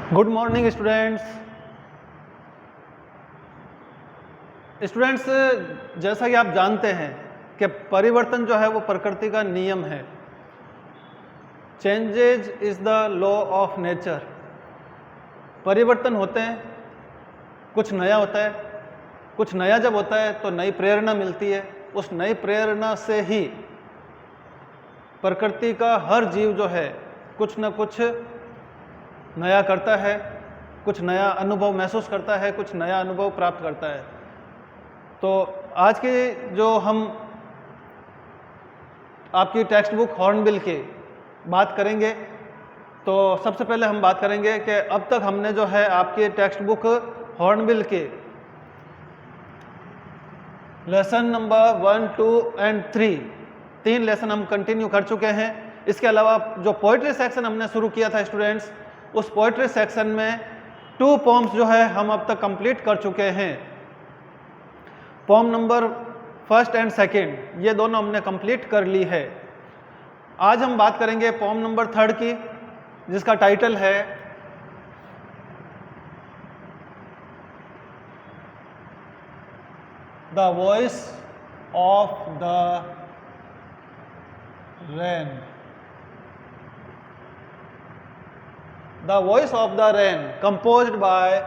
Good morning students. जैसा कि आप जानते हैं कि परिवर्तन जो है वो प्रकृति का नियम है। Changes is the law of nature. परिवर्तन होते हैं, कुछ नया होता है। कुछ नया जब होता है तो नई प्रेरणा मिलती है। उस नई प्रेरणा से ही प्रकृति का हर जीव जो है कुछ न कुछ नया करता है, कुछ नया अनुभव महसूस करता है, कुछ नया अनुभव प्राप्त करता है। तो आज की जो हम आपकी टेक्स्ट बुक हॉर्नबिल की बात करेंगे, तो सबसे पहले हम बात करेंगे कि अब तक हमने जो है आपकी टेक्स्ट बुक हॉर्नबिल के लेसन नंबर 1, 2 एंड 3 लेसन हम कंटिन्यू कर चुके हैं। इसके अलावा जो पोइट्री सेक्शन हमने शुरू किया था स्टूडेंट्स, उस पोइट्री सेक्शन में 2 पोम्स जो है हम अब तक कंप्लीट कर चुके हैं। पोम नंबर 1 एंड 2 ये दोनों हमने कंप्लीट कर ली है। आज हम बात करेंगे पोम नंबर 3 की, जिसका टाइटल है the voice of the rain. The voice of the rain composed bye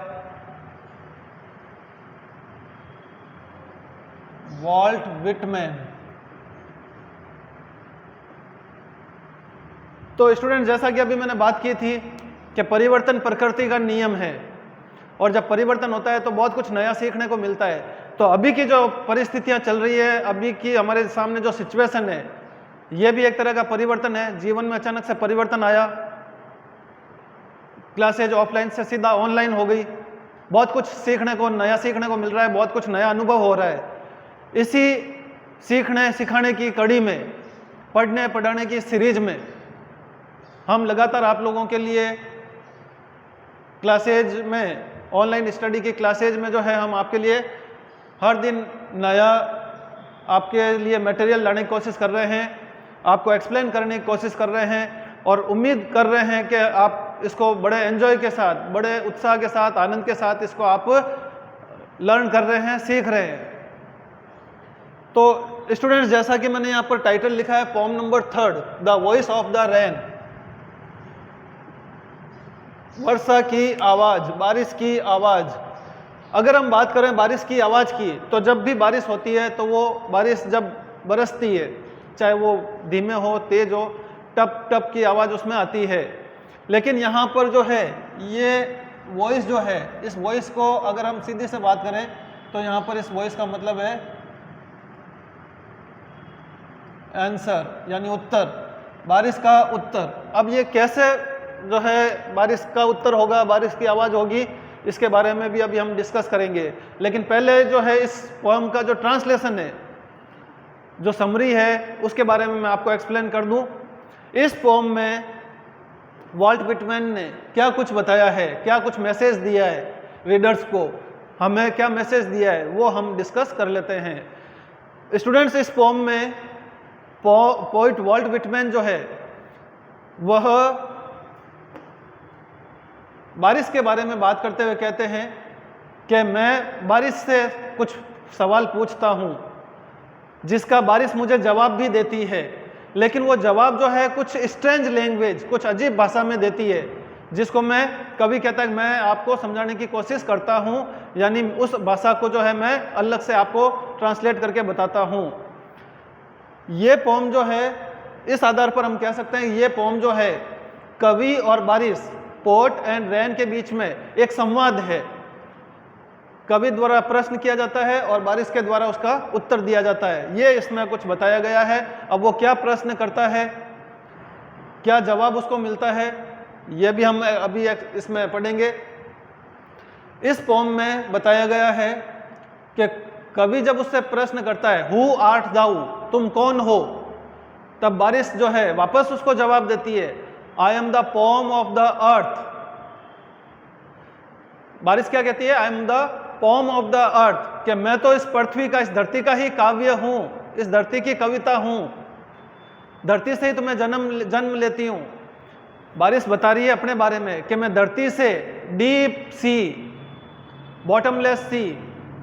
Walt Whitman. तो स्टूडेंट, जैसा कि अभी मैंने बात की थी कि परिवर्तन प्रकृति का नियम है, और जब परिवर्तन होता है तो बहुत कुछ नया सीखने को मिलता है। तो अभी की जो परिस्थितियां चल रही है, अभी की हमारे सामने जो सिचुएशन है, ये भी एक तरह का परिवर्तन है। जीवन में अचानक से परिवर्तन आया, क्लासेज ऑफलाइन से सीधा ऑनलाइन हो गई, बहुत कुछ सीखने को, नया सीखने को मिल रहा है, बहुत कुछ नया अनुभव हो रहा है। इसी सीखने सिखाने की कड़ी में, पढ़ने पढ़ाने की सीरीज में हम लगातार आप लोगों के लिए क्लासेज में, ऑनलाइन स्टडी की क्लासेज में जो है हम आपके लिए हर दिन नया आपके लिए मटेरियल लाने की कोशिश कर रहे हैं, आपको एक्सप्लेन करने की कोशिश कर रहे हैं, और उम्मीद कर रहे हैं कि आप इसको बड़े एंजॉय के साथ, बड़े उत्साह के साथ, आनंद के साथ इसको आप लर्न कर रहे हैं, सीख रहे हैं। तो स्टूडेंट्स, जैसा कि मैंने यहाँ पर टाइटल लिखा है poem number 3, the voice of the rain. वर्षा की आवाज, बारिश की आवाज। अगर हम बात करें बारिश की आवाज की, तो जब भी बारिश होती है तो वो बारिश जब बरसती है, चाहे वो धीमे हो, तेज हो, टप टप की आवाज उसमें आती है। लेकिन यहाँ पर जो है ये वॉइस जो है, इस वॉइस को अगर हम सीधी से बात करें तो यहाँ पर इस वॉइस का मतलब है आंसर, यानी उत्तर, बारिश का उत्तर। अब ये कैसे जो है बारिश का उत्तर होगा, बारिश की आवाज़ होगी, इसके बारे में भी अभी हम डिस्कस करेंगे। लेकिन पहले जो है इस पोएम का जो ट्रांसलेशन है, जो समरी है, उसके बारे में मैं आपको एक्सप्लेन कर दूं। इस पोएम में वॉल्ट विटमैन ने क्या कुछ बताया है, क्या कुछ मैसेज दिया है रीडर्स को, हमें क्या मैसेज दिया है, वो हम डिस्कस कर लेते हैं। स्टूडेंट्स, इस पोएम में पोइट वॉल्ट विटमैन जो है वह बारिश के बारे में बात करते हुए कहते हैं कि मैं बारिश से कुछ सवाल पूछता हूँ, जिसका बारिश मुझे जवाब भी देती है, लेकिन वो जवाब जो है कुछ स्ट्रेंज लैंग्वेज, कुछ अजीब भाषा में देती है, जिसको मैं, कभी कहता है मैं आपको समझाने की कोशिश करता हूँ, यानी उस भाषा को जो है मैं अलग से आपको ट्रांसलेट करके बताता हूँ। ये पोम जो है, इस आधार पर हम कह सकते हैं ये पोम जो है कवि और बारिश, पोट एंड रेन के बीच में एक संवाद है। कवि द्वारा प्रश्न किया जाता है और बारिश के द्वारा उसका उत्तर दिया जाता है। ये इसमें कुछ बताया गया है। अब वो क्या प्रश्न करता है, क्या जवाब उसको मिलता है, ये भी हम अभी इसमें पढ़ेंगे। इस पोम में बताया गया है कि कवि जब उससे प्रश्न करता है, हु आर्ट दाउ, तुम कौन हो, तब बारिश जो है वापस उसको जवाब देती है, I am the pome of the earth. बारिश क्या कहती है, I am the pome of the earth, कि मैं तो इस पृथ्वी का, इस धरती का ही काव्य हूं, इस धरती की कविता हूं, धरती से ही तो मैं जन्म लेती हूं। बारिश बता रही है अपने बारे में कि मैं धरती से, डीप सी, बॉटमलेस सी,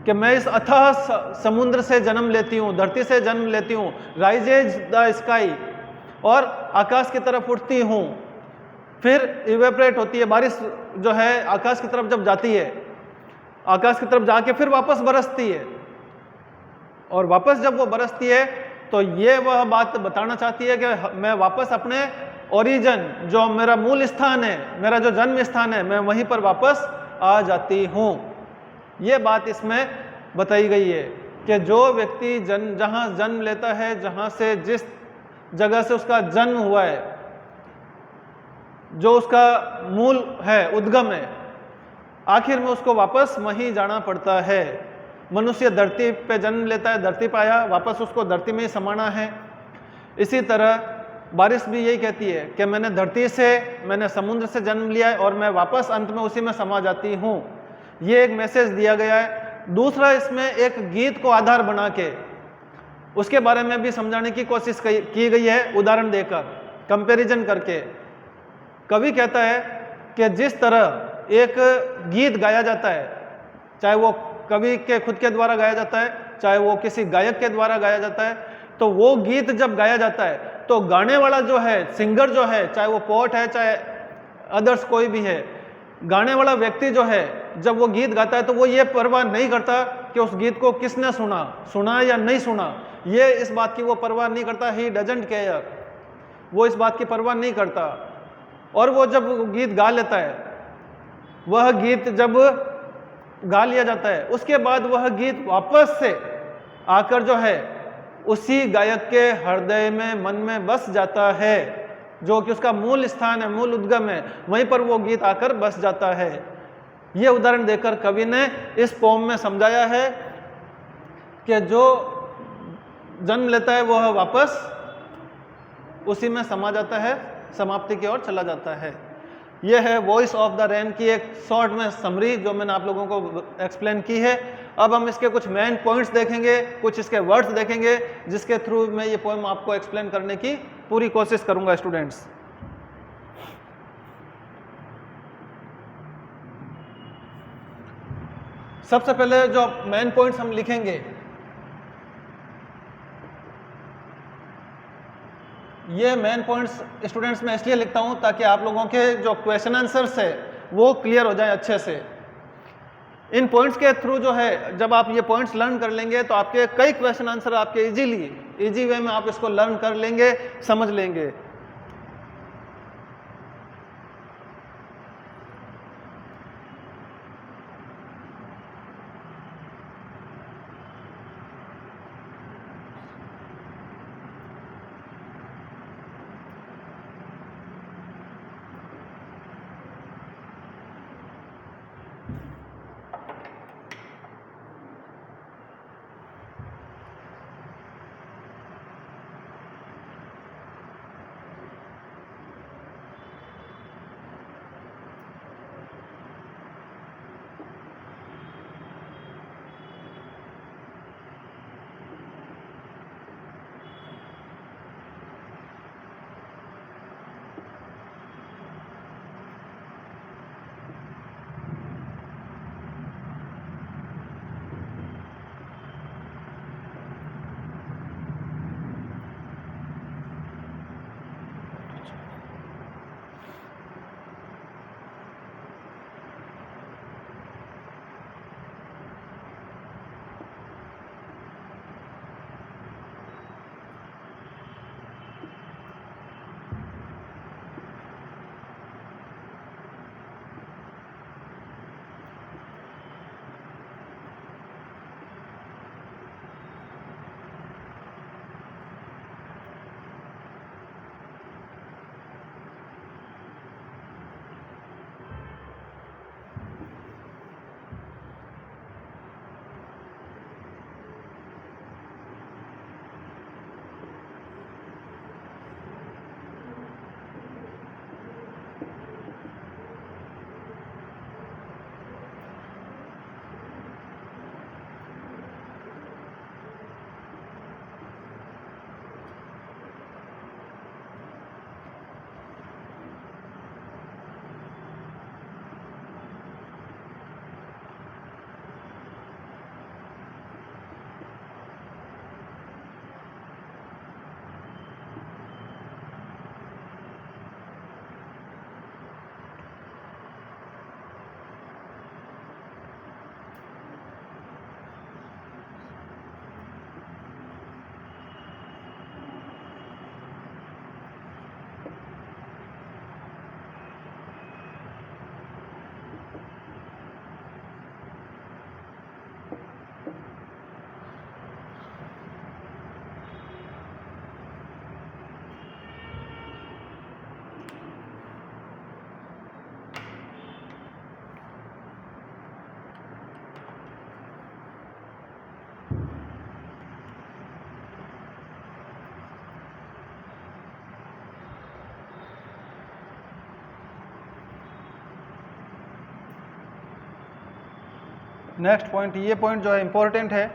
कि मैं इस अथाह समुद्र से जन्म लेती हूँ, धरती से जन्म लेती हूँ, राइजेज द स्काई, और आकाश की तरफ उठती हूँ, फिर इवेपरेट होती है, बारिश जो है आकाश की तरफ जब जाती है, आकाश की तरफ जाके फिर वापस बरसती है, और वापस जब वो बरसती है तो ये वह बात बताना चाहती है कि मैं वापस अपने ओरिजिन, जो मेरा मूल स्थान है, मेरा जो जन्म स्थान है, मैं वहीं पर वापस आ जाती हूँ। ये बात इसमें बताई गई है कि जो व्यक्ति जहाँ जन्म लेता है, जहाँ से, जिस जगह से उसका जन्म हुआ है, जो उसका मूल है, उद्गम है, आखिर में उसको वापस वहीं जाना पड़ता है। मनुष्य धरती पे जन्म लेता है, धरती पे आया, वापस उसको धरती में ही समाना है। इसी तरह बारिश भी यही कहती है कि मैंने धरती से, मैंने समुद्र से जन्म लिया है और मैं वापस अंत में उसी में समा जाती हूँ। ये एक मैसेज दिया गया है। दूसरा, इसमें एक गीत को आधार बना के उसके बारे में भी समझाने की कोशिश की गई है, उदाहरण देकर, कंपैरिजन करके। कवि कहता है कि जिस तरह एक गीत गाया जाता है, चाहे वो कवि के खुद के द्वारा गाया जाता है, चाहे वो किसी गायक के द्वारा गाया जाता है, तो वो गीत जब गाया जाता है तो गाने वाला जो है, सिंगर जो है, चाहे वो पोएट है, चाहे अदर्स कोई भी है, गाने वाला व्यक्ति जो है, जब वो गीत गाता है तो वो ये परवाह नहीं करता कि उस गीत को किसने सुना या नहीं सुना। ये इस बात की वो परवाह नहीं करता, ही डजंट केयर, वो इस बात की परवाह नहीं करता। और वो जब गीत गा लेता है, वह गीत जब गा लिया जाता है, उसके बाद वह गीत वापस से आकर जो है उसी गायक के हृदय में, मन में बस जाता है, जो कि उसका मूल स्थान है, मूल उद्गम है, वहीं पर वो गीत आकर बस जाता है। ये उदाहरण देकर कवि ने इस पोम में समझाया है कि जो जन्म लेता है वह वापस उसी में समा जाता है, समाप्ति की ओर चला जाता है। यह है वॉइस ऑफ द रेन की एक शॉर्ट में समरी जो मैंने आप लोगों को एक्सप्लेन की है। अब हम इसके कुछ मेन पॉइंट्स देखेंगे, कुछ इसके वर्ड्स देखेंगे, जिसके थ्रू मैं ये पोएम आपको एक्सप्लेन करने की पूरी कोशिश करूंगा स्टूडेंट्स। सबसे पहले जो मेन पॉइंट्स हम लिखेंगे, ये मेन पॉइंट्स स्टूडेंट्स में इसलिए लिखता हूं ताकि आप लोगों के जो क्वेश्चन आंसर्स है वो क्लियर हो जाए अच्छे से। इन पॉइंट्स के थ्रू जो है, जब आप ये पॉइंट्स लर्न कर लेंगे तो आपके कई क्वेश्चन आंसर आपके इजी वे में आप इसको लर्न कर लेंगे, समझ लेंगे। नेक्स्ट पॉइंट, ये पॉइंट जो है इम्पोर्टेंट है।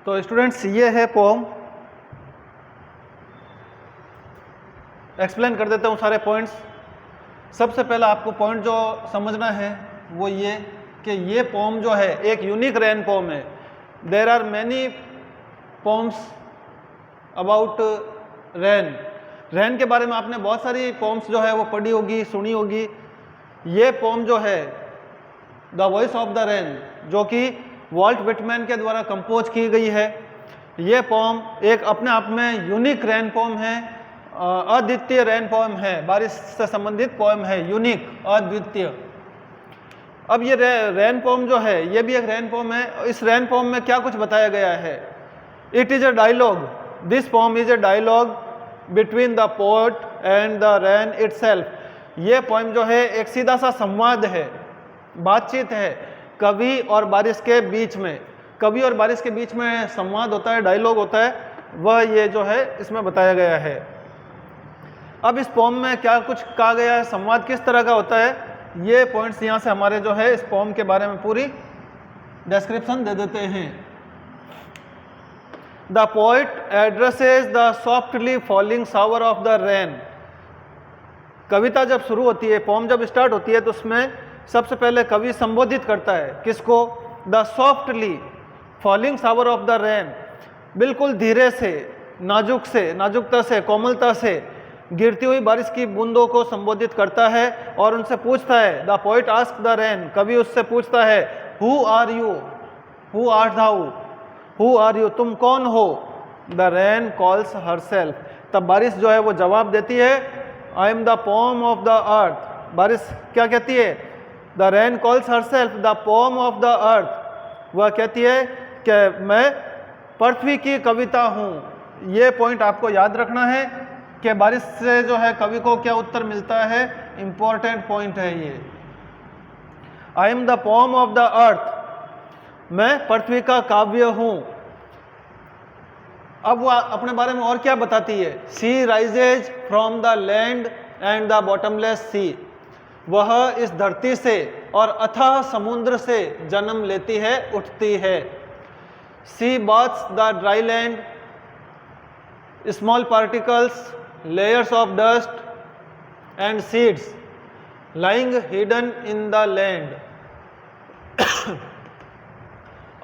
तो स्टूडेंट्स ये है पोम। एक्सप्लेन कर देता हूँ सारे पॉइंट्स। सबसे पहला आपको पॉइंट जो समझना है वो ये कि ये पोम जो है एक यूनिक रैन पोम है। There are many poems about rain. Rain के बारे में आपने बहुत सारी पोम्स जो है वो पढ़ी होगी, सुनी होगी। ये पोम जो है the voice of the rain, जो कि वॉल्ट विटमैन के द्वारा कंपोज की गई है। ये पोम एक अपने आप में यूनिक रैन पोम है, अद्वितीय रैन पोम है, बारिश से संबंधित पोम है, यूनिक, अद्वितीय। अब ये रैन पोम जो है ये भी एक रैन पोम है। इस रैन पोम में क्या कुछ बताया गया है? It is a dialogue, this poem is a dialogue between the poet and the rain itself. ये पोम जो है एक सीधा सा संवाद है, बातचीत है कवि और बारिश के बीच में। कवि और बारिश के बीच में संवाद होता है, डायलॉग होता है, वह ये जो है इसमें बताया गया है। अब इस पोम में क्या कुछ कहा गया है, संवाद किस तरह का होता है, ये पॉइंट्स यहाँ से हमारे जो है इस पोम के बारे में पूरी डिस्क्रिप्शन दे देते हैं। The poet addresses the softly falling shower of the rain. कविता जब शुरू होती है, पोम जब स्टार्ट होती है, तो उसमें सबसे पहले कवि संबोधित करता है किसको? The softly falling shower of the rain, बिल्कुल धीरे से, नाजुकता से, कोमलता से गिरती हुई बारिश की बूंदों को संबोधित करता है और उनसे पूछता है, the poet ask the rain, कवि उससे पूछता है, who are you, who are thou, who are you, तुम कौन हो? द रेन कॉल्स हरसेल्फ, तब बारिश जो है वो जवाब देती है, I am the pome of the earth. बारिश क्या कहती है? The rain calls herself the pome of the earth, वह कहती है कि मैं पृथ्वी की कविता हूँ। ये पॉइंट आपको याद रखना है कि बारिश से जो है कवि को क्या उत्तर मिलता है, इंपॉर्टेंट पॉइंट है ये। I am the pome of the earth, मैं पृथ्वी का काव्य हूँ। अब वह अपने बारे में और क्या बताती है? She rises from the land and the bottomless sea, वह इस धरती से और अथाह समुद्र से जन्म लेती है, उठती है। She bathes the dry land, small particles, layers of dust and seeds lying hidden in the land।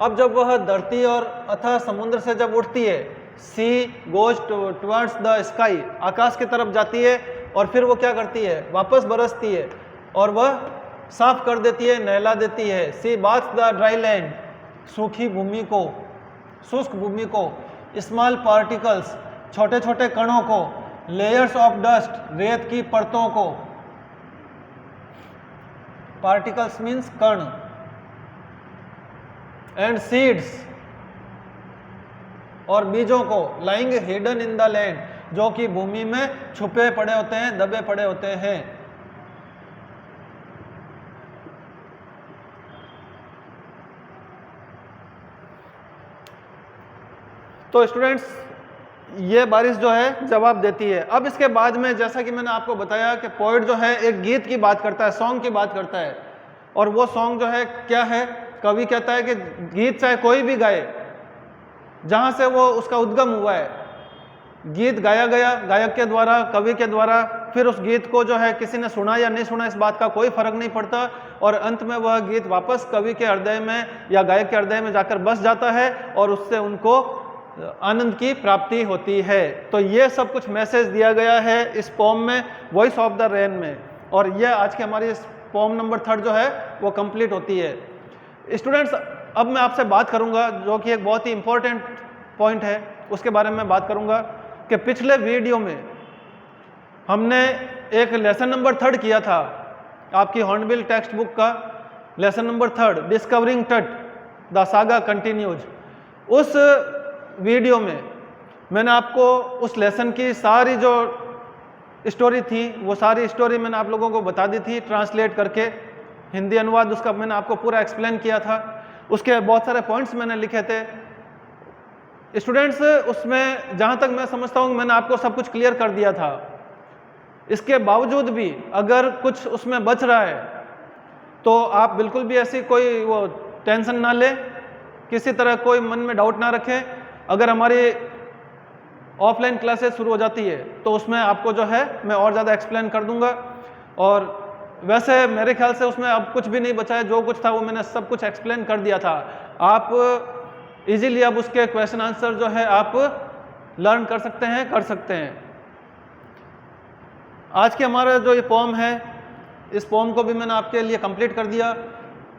अब जब वह धरती और अथाह समुद्र से जब उठती है, she goes towards the sky, आकाश की तरफ जाती है और फिर वो क्या करती है? वापस बरसती है और वह साफ कर देती है, नहला देती है। She bathes the dry land, सूखी भूमि को, शुष्क भूमि को, स्मॉल पार्टिकल्स, छोटे छोटे कणों को, लेयर्स ऑफ डस्ट, रेत की परतों को, पार्टिकल्स मीन्स कण, एंड सीड्स, और बीजों को, lying hidden in the land, जो कि भूमि में छुपे पड़े होते हैं, दबे पड़े होते हैं। तो स्टूडेंट्स, ये बारिश जो है जवाब देती है। अब इसके बाद में, जैसा कि मैंने आपको बताया कि पोइट जो है एक गीत की बात करता है, सॉन्ग की बात करता है, और वो सॉन्ग जो है क्या है? कवि कहता है कि गीत चाहे कोई भी गाए, जहाँ से वो उसका उद्गम हुआ है, गीत गाया गया गायक के द्वारा, कवि के द्वारा, फिर उस गीत को जो है किसी ने सुना या नहीं सुना, इस बात का कोई फर्क नहीं पड़ता, और अंत में वह गीत वापस कवि के हृदय में या गायक के हृदय में जाकर बस जाता है और उससे उनको आनंद की प्राप्ति होती है। तो ये सब कुछ मैसेज दिया गया है इस पोम में, वॉइस ऑफ द रेन में, और ये आज की हमारी इस पोम नंबर 3 जो है वो कंप्लीट होती है। स्टूडेंट्स, अब मैं आपसे बात करूंगा जो कि एक बहुत ही इंपॉर्टेंट पॉइंट है, उसके बारे में मैं बात करूंगा कि पिछले वीडियो में हमने एक लेसन नंबर 3 किया था, आपकी हॉर्नबिल टेक्स्ट बुक का लेसन नंबर 3, डिस्कवरिंग टट द सागा कंटिन्यूज। उस वीडियो में मैंने आपको उस लेसन की सारी जो स्टोरी थी, वो सारी स्टोरी मैंने आप लोगों को बता दी थी, ट्रांसलेट करके हिंदी अनुवाद उसका मैंने आपको पूरा एक्सप्लेन किया था। उसके बहुत सारे पॉइंट्स मैंने लिखे थे। स्टूडेंट्स, उसमें जहाँ तक मैं समझता हूँ मैंने आपको सब कुछ क्लियर कर दिया था। इसके बावजूद भी अगर कुछ उसमें बच रहा है तो आप बिल्कुल भी ऐसी कोई वो टेंशन ना लें, किसी तरह कोई मन में डाउट ना रखें। अगर हमारी ऑफलाइन क्लासेस शुरू हो जाती है तो उसमें आपको जो है मैं और ज़्यादा एक्सप्लेन कर दूंगा, और वैसे मेरे ख्याल से उसमें अब कुछ भी नहीं बचा है, जो कुछ था वो मैंने सब कुछ एक्सप्लेन कर दिया था। आप इजीली अब उसके क्वेश्चन आंसर जो है आप लर्न कर सकते हैं, कर सकते हैं। आज के हमारा जो ये पोम है, इस पोम को भी मैंने आपके लिए कंप्लीट कर दिया।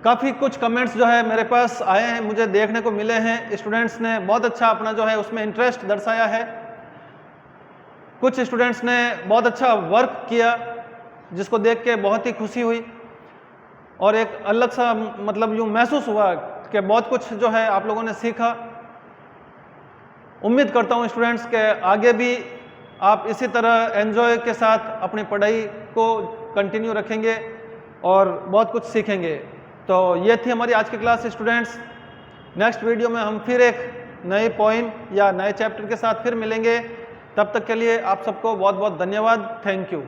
काफ़ी कुछ कमेंट्स जो है मेरे पास आए हैं, मुझे देखने को मिले हैं। स्टूडेंट्स ने बहुत अच्छा अपना जो है उसमें इंटरेस्ट दर्शाया है। कुछ स्टूडेंट्स ने बहुत अच्छा वर्क किया जिसको देख के बहुत ही खुशी हुई, और एक अलग सा मतलब यूँ महसूस हुआ कि बहुत कुछ जो है आप लोगों ने सीखा। उम्मीद करता हूँ स्टूडेंट्स के आगे भी आप इसी तरह एंजॉय के साथ अपनी पढ़ाई को कंटिन्यू रखेंगे और बहुत कुछ सीखेंगे। तो ये थी हमारी आज की क्लास स्टूडेंट्स। नेक्स्ट वीडियो में हम फिर एक नए पोइम या नए चैप्टर के साथ फिर मिलेंगे। तब तक के लिए आप सबको बहुत बहुत धन्यवाद। Thank you.